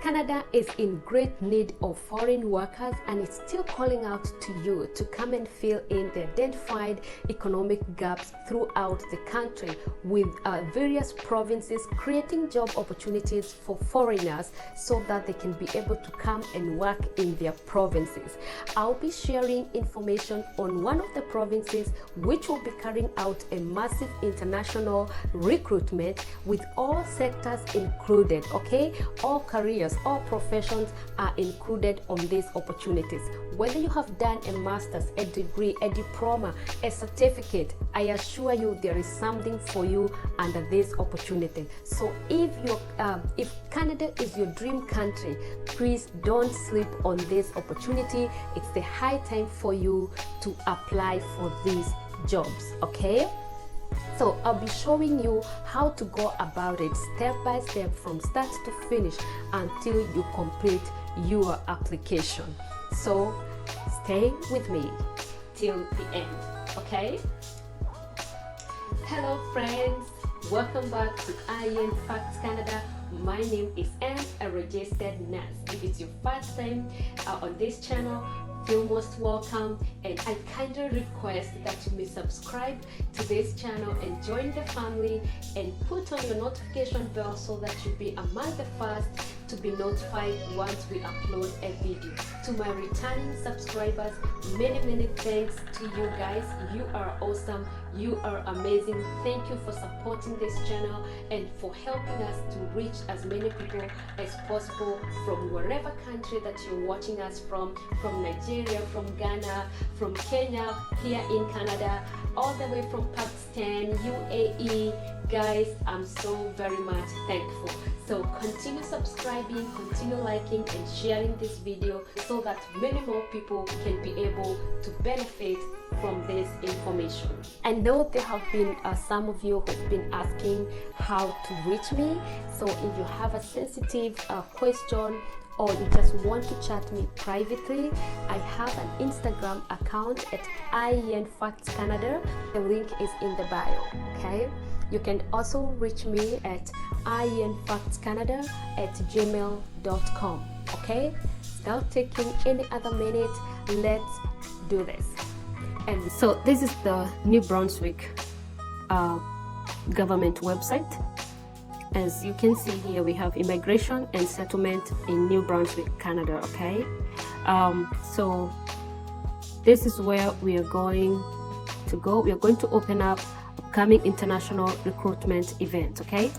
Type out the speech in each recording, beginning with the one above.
Canada is in great need of foreign workers and it's still calling out to you to come and fill in the identified economic gaps throughout the country with various provinces creating job opportunities for foreigners so that they can be able to come and work in their provinces. I'll be sharing information on one of the provinces which will be carrying out a massive international recruitment with all sectors included, okay? All careers, all professions are included on these opportunities. Whether you have done a master's, a degree, a diploma, a certificate, I assure you there is something for you under this opportunity. So if Canada is your dream country, please don't sleep on this opportunity. It's the high time for you to apply for these jobs, okay? So I'll be showing you how to go about it step by step from start to finish until you complete your application. So stay with me till the end, okay? Hello friends, welcome back to IN Facts Canada. My name is Anne, a registered nurse. If it's your first time on this channel, feel most welcome, and I kindly request that you may subscribe to this channel and join the family and put on your notification bell so that you'll be among the first to be notified once we upload a video. To my returning subscribers, many thanks to you guys. You are awesome, you are amazing. Thank you for supporting this channel and for helping us to reach as many people as possible from wherever country that you're watching us from Nigeria, from Ghana, from Kenya, here in Canada, all the way from Pakistan, UAE. Guys, I'm so very much thankful. So continue subscribing, continue liking and sharing this video so that many more people can be able to benefit from this information. I know there have been some of you who've been asking how to reach me. So if you have a sensitive question or you just want to chat me privately, I have an Instagram account at IN Facts Canada. The link is in the bio, okay? You can also reach me at infactscanada@gmail.com, okay? Without taking any other minute, let's do this. And so this is the New Brunswick government website. As you can see here, we have immigration and settlement in New Brunswick, Canada, okay? So this is where we are going to go. We are going to open up upcoming international recruitment event, okay?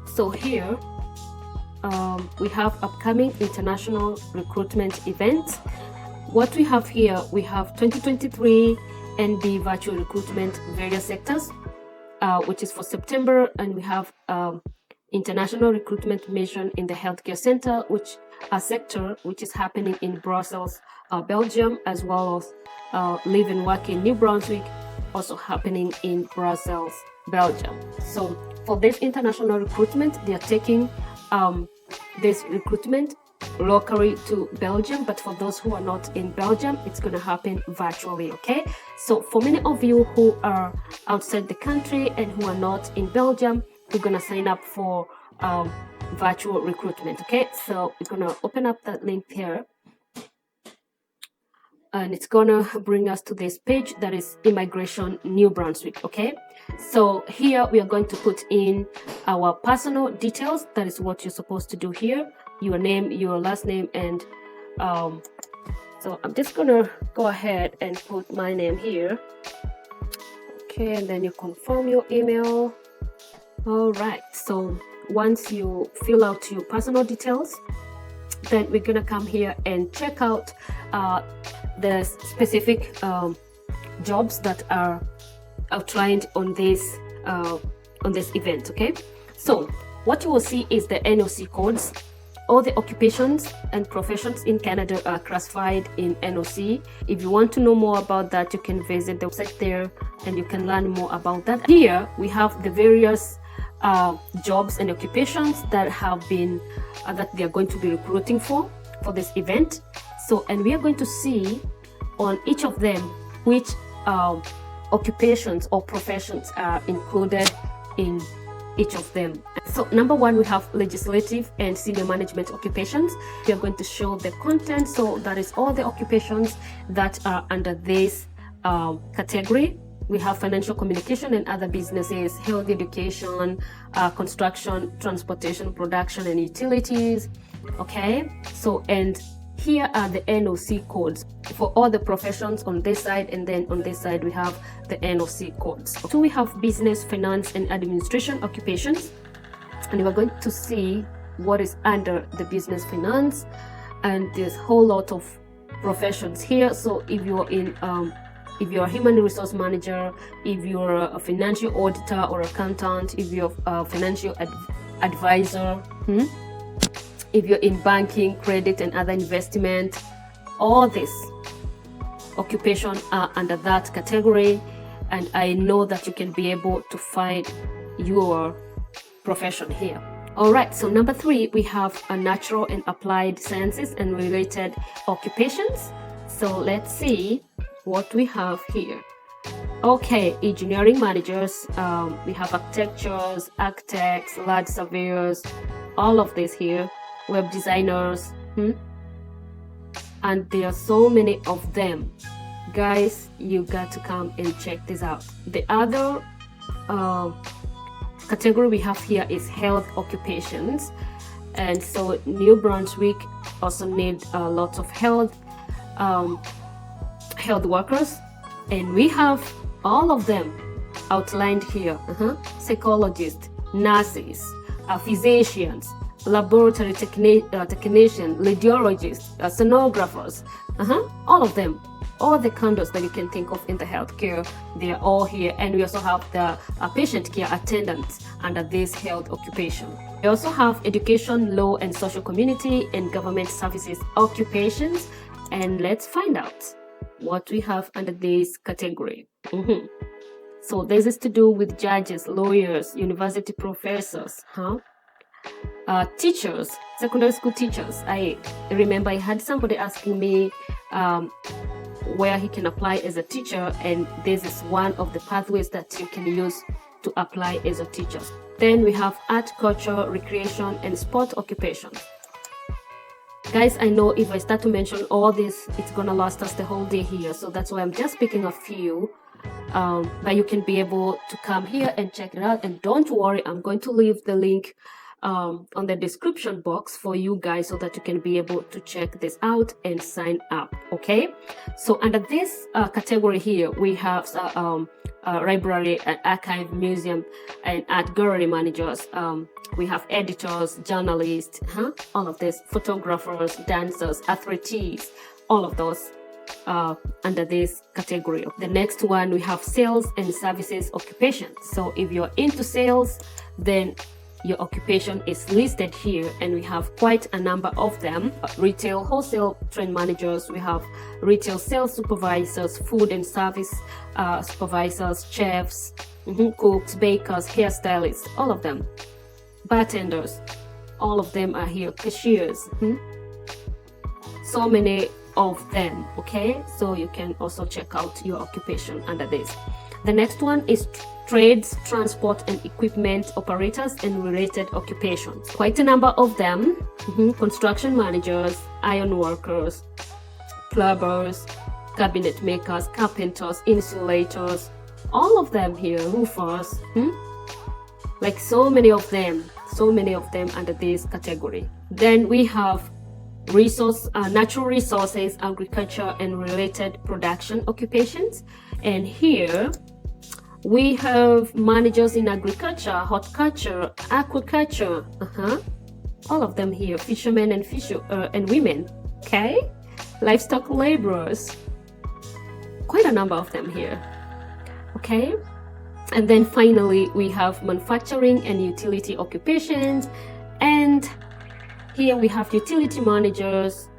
So here we have upcoming international recruitment events. What we have here, we have 2023 NB virtual recruitment various sectors, which is for September, and we have international recruitment mission in the healthcare center, which a sector which is happening in Brussels, Belgium, as well as live and work in New Brunswick, also happening in Brussels, Belgium. So for this international recruitment, they are taking this recruitment locally to Belgium, but for those who are not in Belgium, it's going to happen virtually, okay? So for many of you who are outside the country and who are not in Belgium, we're going to sign up for virtual recruitment, okay? So we're going to open up that link here, and it's gonna bring us to this page that is Immigration New Brunswick, okay? So here we are going to put in our personal details. That is what you're supposed to do here: your name, your last name, and so I'm just gonna go ahead and put my name here, okay? And then you confirm your email. All right, so once you fill out your personal details, then we're gonna come here and check out the specific jobs that are outlined on this event, okay? So what you will see is the NOC codes. All the occupations and professions in Canada are classified in NOC. If you want to know more about that, you can visit the website there and you can learn more about that. Here we have the various jobs and occupations that have been that they are going to be recruiting for this event. So, and we are going to see on each of them which occupations or professions are included in each of them. So number one, we have legislative and senior management occupations. We are going to show the content. So that is all the occupations that are under this category. We have financial communication and other businesses, health, education, construction, transportation, production, and utilities. Okay, so and here are the NOC codes for all the professions on this side, and then on this side we have the NOC codes. So we have business, finance, and administration occupations, and we're going to see what is under the business finance, and there's a whole lot of professions here. So if you're in if you're a human resource manager, if you're a financial auditor or accountant, if you're a financial advisor, if you're in banking, credit, and other investment, all these occupations are under that category, and I know that you can be able to find your profession here. All right, so number three, we have a natural and applied sciences and related occupations. So let's see what we have here. Okay, engineering managers, we have architectures, architects, land surveyors, all of this here, web designers, and there are so many of them. Guys, you got to come and check this out. The other category we have here is health occupations, and so New Brunswick also need a lot of health workers, and we have all of them outlined here. Psychologists, nurses, physicians, laboratory technicians, radiologists, sonographers, all of them, all the condos that you can think of in the healthcare, they are all here. And we also have the patient care attendants under this health occupation. We also have education, law, and social community and government services occupations, and let's find out what we have under this category. So this is to do with judges, lawyers, university professors, teachers, secondary school teachers. I remember I had somebody asking me where he can apply as a teacher, and this is one of the pathways that you can use to apply as a teacher. Then we have art, culture, recreation, and sport occupations. Guys, I know if I start to mention all this, it's gonna last us the whole day here, so that's why I'm just picking a few, but you can be able to come here and check it out. And don't worry, I'm going to leave the link on the description box for you guys so that you can be able to check this out and sign up. Okay, so under this category here we have library and archive, museum, and art gallery managers. We have editors, journalists, all of this, photographers, dancers, athletes, all of those under this category. The next one, we have sales and services occupations. So if you're into sales, then your occupation is listed here, and we have quite a number of them. Retail wholesale trade managers, we have retail sales supervisors, food and service supervisors, chefs, cooks, bakers, hairstylists, all of them. Bartenders, all of them are here. Cashiers, so many of them. Okay, so you can also check out your occupation under this. The next one is trades, transport, and equipment operators and related occupations. Quite a number of them. Construction managers, iron workers, plumbers, cabinet makers, carpenters, insulators, all of them here. Roofers, like so many of them under this category. Then we have natural resources, agriculture, and related production occupations, and here we have managers in agriculture, horticulture, aquaculture, all of them here. Fishermen and women, okay, livestock laborers, quite a number of them here. Okay, and then finally we have manufacturing and utility occupations, and here we have utility managers,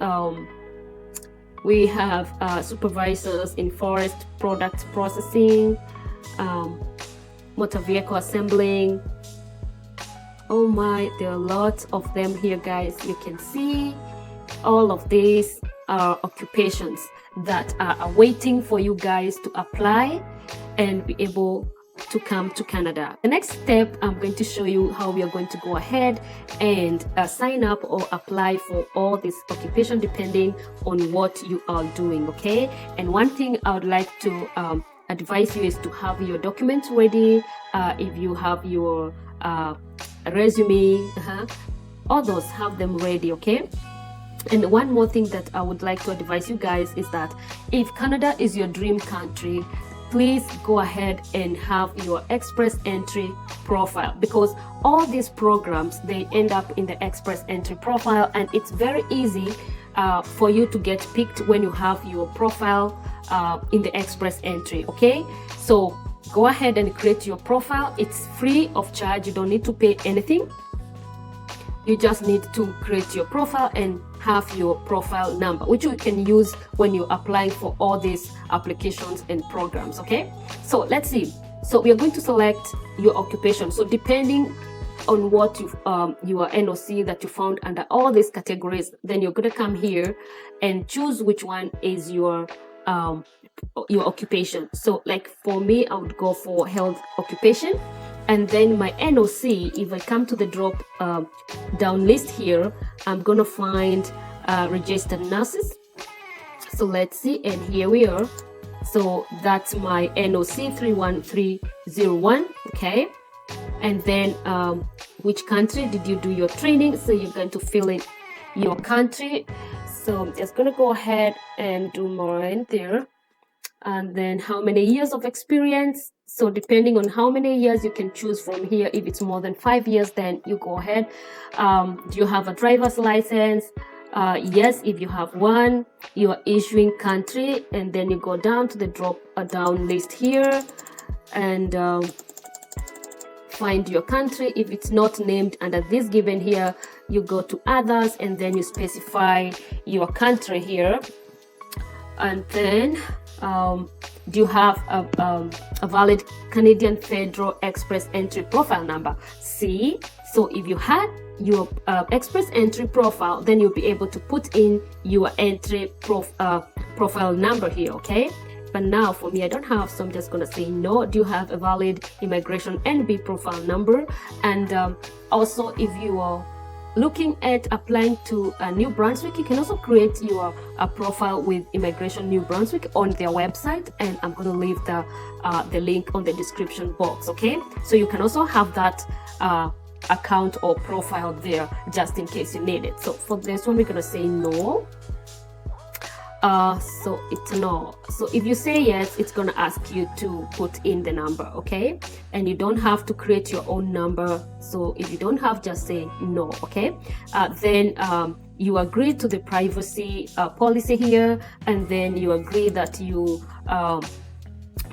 we have supervisors in forest product processing, motor vehicle assembling. Oh my, there are lots of them here, guys. You can see all of these are occupations that are waiting for you guys to apply and be able to come to Canada. The next step, I'm going to show you how we are going to go ahead and sign up or apply for all this occupation depending on what you are doing, okay? And one thing I would like to advise you is to have your documents ready. If you have your resume, all those, have them ready, okay? And one more thing that I would like to advise you guys is that if Canada is your dream country, please go ahead and have your express entry profile, because all these programs, they end up in the express entry profile, and it's very easy for you to get picked when you have your profile in the express entry, okay? So go ahead and create your profile. It's free of charge. You don't need to pay anything. You just need to create your profile and have your profile number, which you can use when you're applying for all these applications and programs, okay? So let's see. So we are going to select your occupation. So depending on what you your NOC that you found under all these categories, then you're going to come here and choose which one is your occupation. So like for me, I would go for health occupation. And then my NOC, if I come to the drop down list here, I'm gonna find registered nurses. So let's see, and here we are. So that's my NOC 31301, okay? And then which country did you do your training? So you're going to fill in your country. So I'm just gonna go ahead and do mine there. And then how many years of experience. So depending on how many years, you can choose from here. If it's more than 5 years, then you go ahead. Do you have a driver's license? Yes, if you have one. Your issuing country, and then you go down to the drop down list here and find your country. If it's not named under this given here, you go to others, and then you specify your country here. And then do you have a valid Canadian Federal Express Entry profile number? See, so if you had your Express Entry profile, then you'll be able to put in your entry profile number here, okay? But now for me, I don't have, so I'm just gonna say no. Do you have a valid Immigration NB profile number? And also, if you are looking at applying to New Brunswick, you can also create your profile with Immigration New Brunswick on their website, and I'm going to leave the link on the description box, okay? So you can also have that account or profile there just in case you need it. So for this one, we're going to say no. So it's no. So if you say yes, it's going to ask you to put in the number, okay? And you don't have to create your own number. So if you don't have, just say no, okay? Then you agree to the privacy policy here, and then you agree that you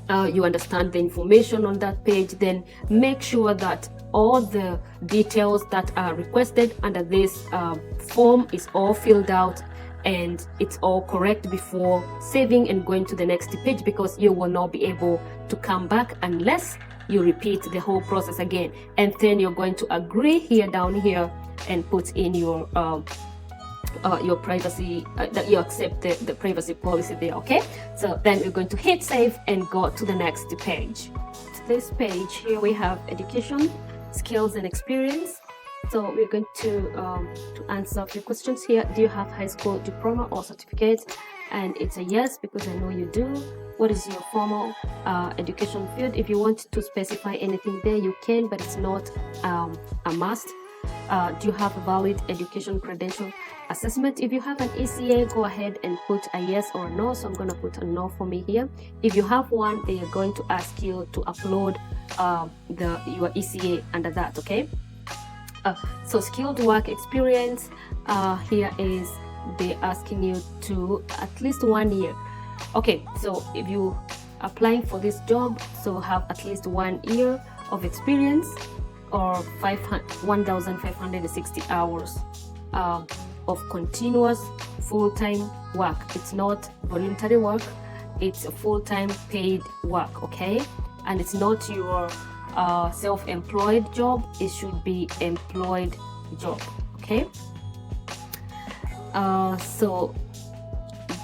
understand the information on that page. Then make sure that all the details that are requested under this form is all filled out and it's all correct before saving and going to the next page, because you will not be able to come back unless you repeat the whole process again. And then you're going to agree here down here and put in your privacy, that you accept the privacy policy there, okay? So then we're going to hit save and go to the next page. This page here, we have education, skills and experience. So we're going to answer a few questions here. Do you have high school diploma or certificate? And it's a yes, because I know you do. What is your formal education field? If you want to specify anything there, you can, but it's not a must. Do you have a valid education credential assessment? If you have an ECA, go ahead and put a yes or no. So I'm going to put a no for me here. If you have one, they are going to ask you to upload your ECA under that, okay? So skilled work experience, here is they're asking you to at least 1 year. Okay, so if you applying for this job, so have at least 1 year of experience or 1,560 hours of continuous full-time work. It's not voluntary work, it's a full-time paid work, okay? And it's not your self-employed job, it should be employed job, okay? So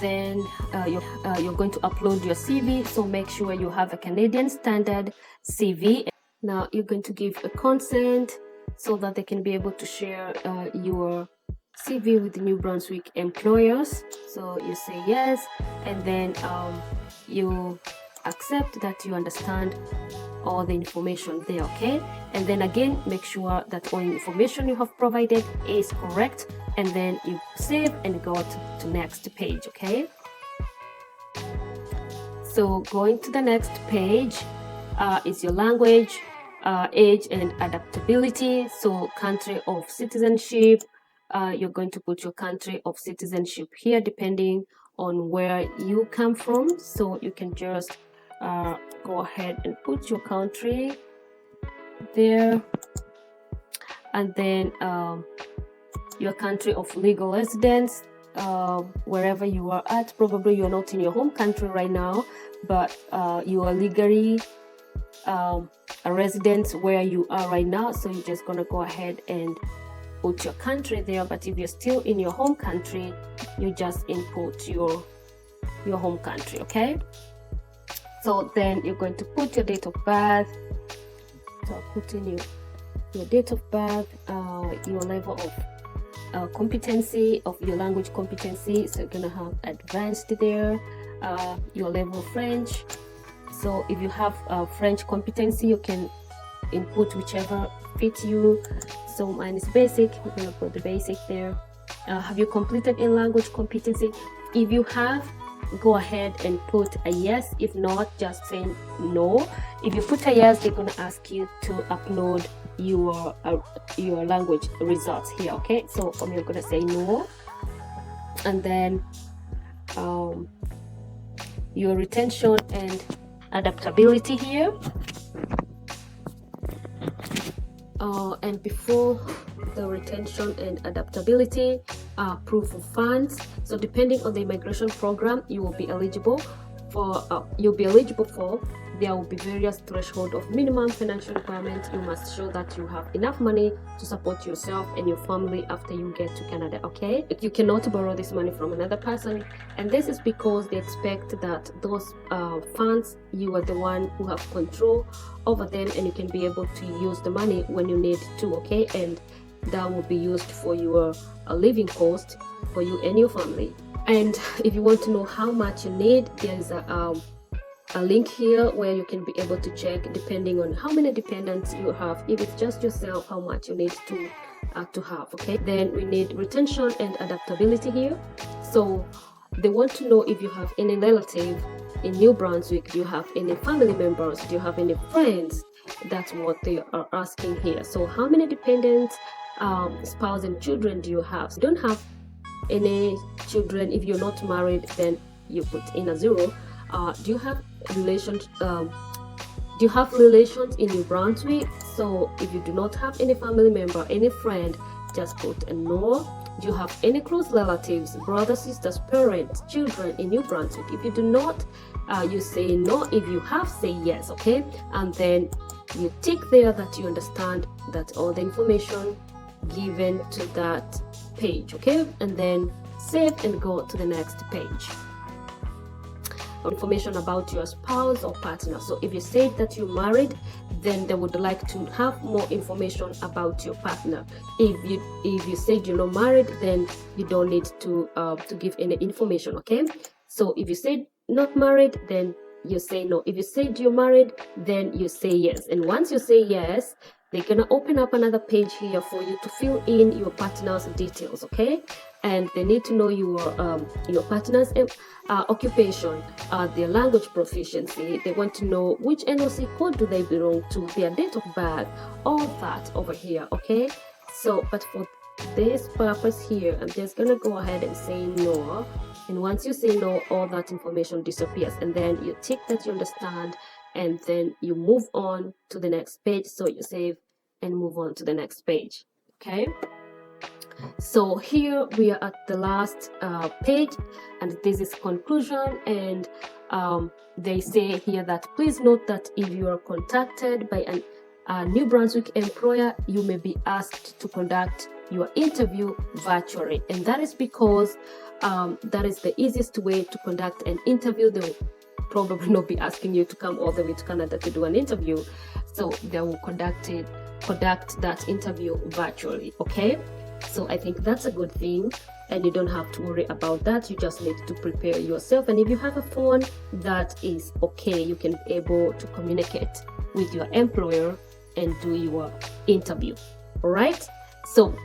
then you're going to upload your CV, so make sure you have a Canadian Standard CV. Now you're going to give a consent so that they can be able to share your CV with the New Brunswick employers. So you say yes, and then you accept that you understand all the information there, okay? And then again, make sure that all information you have provided is correct, and then you save and go to next page, okay? So going to the next page is your language, age and adaptability. So country of citizenship, you're going to put your country of citizenship here depending on where you come from. So you can just go ahead and put your country there, and then your country of legal residence, wherever you are at. Probably you're not in your home country right now, but you are legally a resident where you are right now, so you're just gonna go ahead and put your country there. But if you're still in your home country, you just input your home country, okay? So then you're going to put your date of birth. So put in your date of birth, your level of competency of your language competency. So you're gonna have advanced there, your level of French. So if you have French competency, you can input whichever fits you. So mine is basic. We're gonna put the basic there. Have you completed in language competency? If you have, go ahead and put a yes. If not, just say no. If you put a yes, they're gonna ask you to upload your language results here, okay? So you're gonna say no, and then your retention and adaptability here, and before the retention and adaptability, proof of funds. So depending on the immigration program you will be eligible for, there will be various threshold of minimum financial requirements. You must show that you have enough money to support yourself and your family after you get to Canada, okay? You cannot borrow this money from another person, and this is because they expect that those funds, you are the one who have control over them, and you can be able to use the money when you need to, okay? And that will be used for your living cost for you and your family. And if you want to know how much you need, there's a link here where you can be able to check depending on how many dependents you have. If it's just yourself, how much you need to have, okay? Then we need retention and adaptability here. So they want to know if you have any relative in New Brunswick, do you have any family members, do you have any friends? That's what they are asking here. So how many dependents, spouse and children do you have? So you don't have any children. If you're not married, then you put in a 0. Do you have relations? Do you have relations in New Brunswick? So if you do not have any family member, any friend, just put a no. Do you have any close relatives, brothers, sisters, parents, children in New Brunswick? If you do not, you say no. If you have, say yes, okay? And then you tick there that you understand that all the information given to that page, okay? And then save and go to the next page. Information about your spouse or partner. So if you said that you're married, then they would like to have more information about your partner. If you said you're not married, then you don't need to give any information, okay? So if you said not married, then you say no. If you said you're married, then you say yes. And once you say yes, they're gonna open up another page here for you to fill in your partner's details, okay? And they need to know your partner's occupation, their language proficiency. They want to know which NOC code do they belong to, their date of birth, all that over here, okay? So, but for this purpose here, I'm just gonna go ahead and say no. And once you say no, all that information disappears, and then you tick that you understand, and then you move on to the next page. So you save and move on to the next page, okay? So here we are at the last page, and this is conclusion. And they say here that please note that if you are contacted by a New Brunswick employer, you may be asked to conduct your interview virtually, and that is because that is the easiest way to conduct an interview. They will probably not be asking you to come all the way to Canada to do an interview. So they will conduct that interview virtually. Okay, so I think that's a good thing, and you don't have to worry about that. You just need to prepare yourself, and if you have a phone, that is okay. You can be able to communicate with your employer and do your interview. All right, so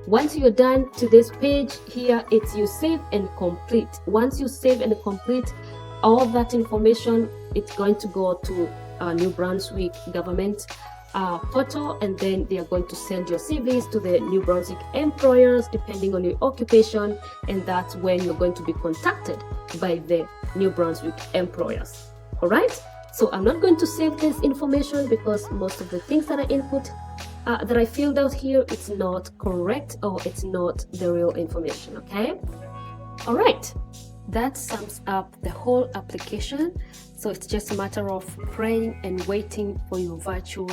once you're done to this page here, it's you save and complete. Once you save and complete all that information, it's going to go to New Brunswick government portal, and then they are going to send your CVs to the New Brunswick employers depending on your occupation, and that's when you're going to be contacted by the New Brunswick employers. All right, so I'm not going to save this information because most of the things that I input that I filled out here, it's not correct, or it's not the real information. Okay, all right, that sums up the whole application. So it's just a matter of praying and waiting for your virtual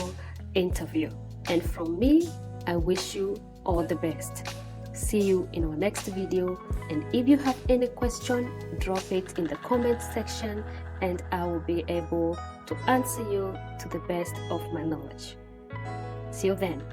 interview. And from me, I wish you all the best. See you in our next video, and if you have any question, drop it in the comment section and I will be able to answer you to the best of my knowledge. See you then.